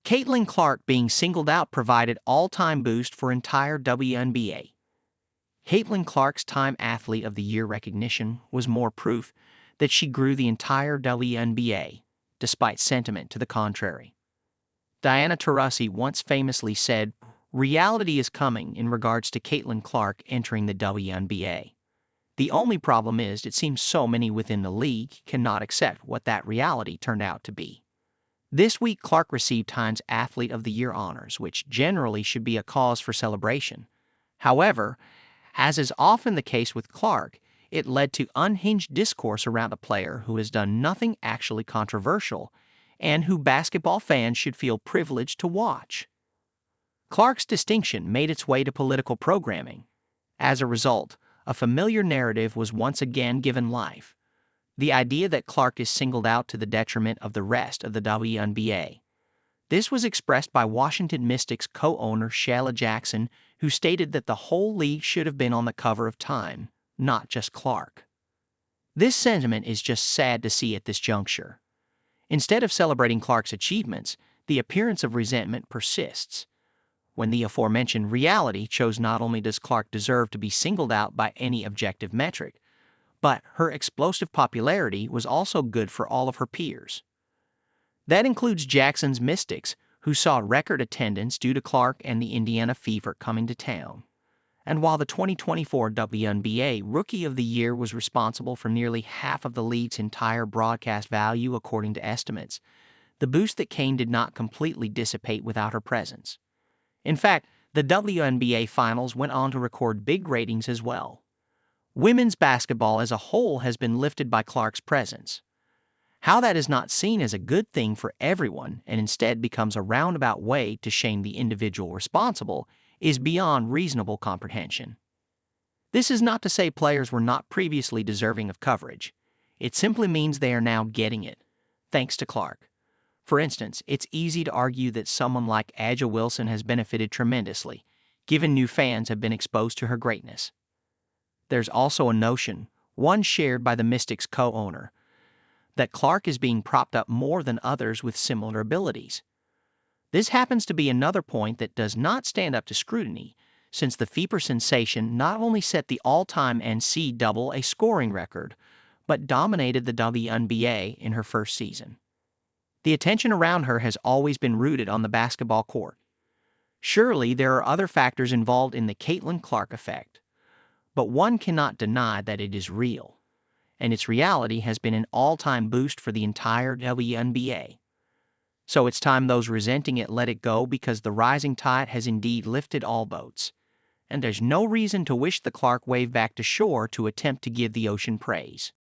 Caitlin Clark being singled out provided all-time boost for entire WNBA. Caitlin Clark's Time Athlete of the Year recognition was more proof that she grew the entire WNBA, despite sentiment to the contrary. Diana Taurasi once famously said, "Reality is coming in regards to Caitlin Clark entering the WNBA. The only problem is it seems so many within the league cannot accept what that reality turned out to be." This week, Clark received Time's Athlete of the Year honors, which generally should be a cause for celebration. However, as is often the case with Clark, it led to unhinged discourse around a player who has done nothing actually controversial and who basketball fans should feel privileged to watch. Clark's distinction made its way to political programming. As a result, a familiar narrative was once again given life: the idea that Clark is singled out to the detriment of the rest of the WNBA. This was expressed by Washington Mystics co-owner Shayla Jackson, who stated that the whole league should have been on the cover of Time, not just Clark. This sentiment is just sad to see at this juncture. Instead of celebrating Clark's achievements, the appearance of resentment persists. When the aforementioned reality shows not only does Clark deserve to be singled out by any objective metric, but her explosive popularity was also good for all of her peers. That includes Jackson's Mystics, who saw record attendance due to Clark and the Indiana Fever coming to town. And while the 2024 WNBA Rookie of the Year was responsible for nearly half of the league's entire broadcast value according to estimates, the boost that came did not completely dissipate without her presence. In fact, the WNBA Finals went on to record big ratings as well. Women's basketball as a whole has been lifted by Clark's presence. How that is not seen as a good thing for everyone and instead becomes a roundabout way to shame the individual responsible is beyond reasonable comprehension. This is not to say players were not previously deserving of coverage. It simply means they are now getting it, thanks to Clark. For instance, it's easy to argue that someone like A'ja Wilson has benefited tremendously, given new fans have been exposed to her greatness. There's also a notion, one shared by the Mystics co-owner, that Clark is being propped up more than others with similar abilities. This happens to be another point that does not stand up to scrutiny, since the Fever sensation not only set the all-time NCAA scoring record, but dominated the WNBA in her first season. The attention around her has always been rooted on the basketball court. Surely there are other factors involved in the Caitlin Clark effect, but one cannot deny that it is real, and its reality has been an all-time boost for the entire WNBA. So it's time those resenting it let it go, because the rising tide has indeed lifted all boats, and there's no reason to wish the Clark wave back to shore to attempt to give the ocean praise.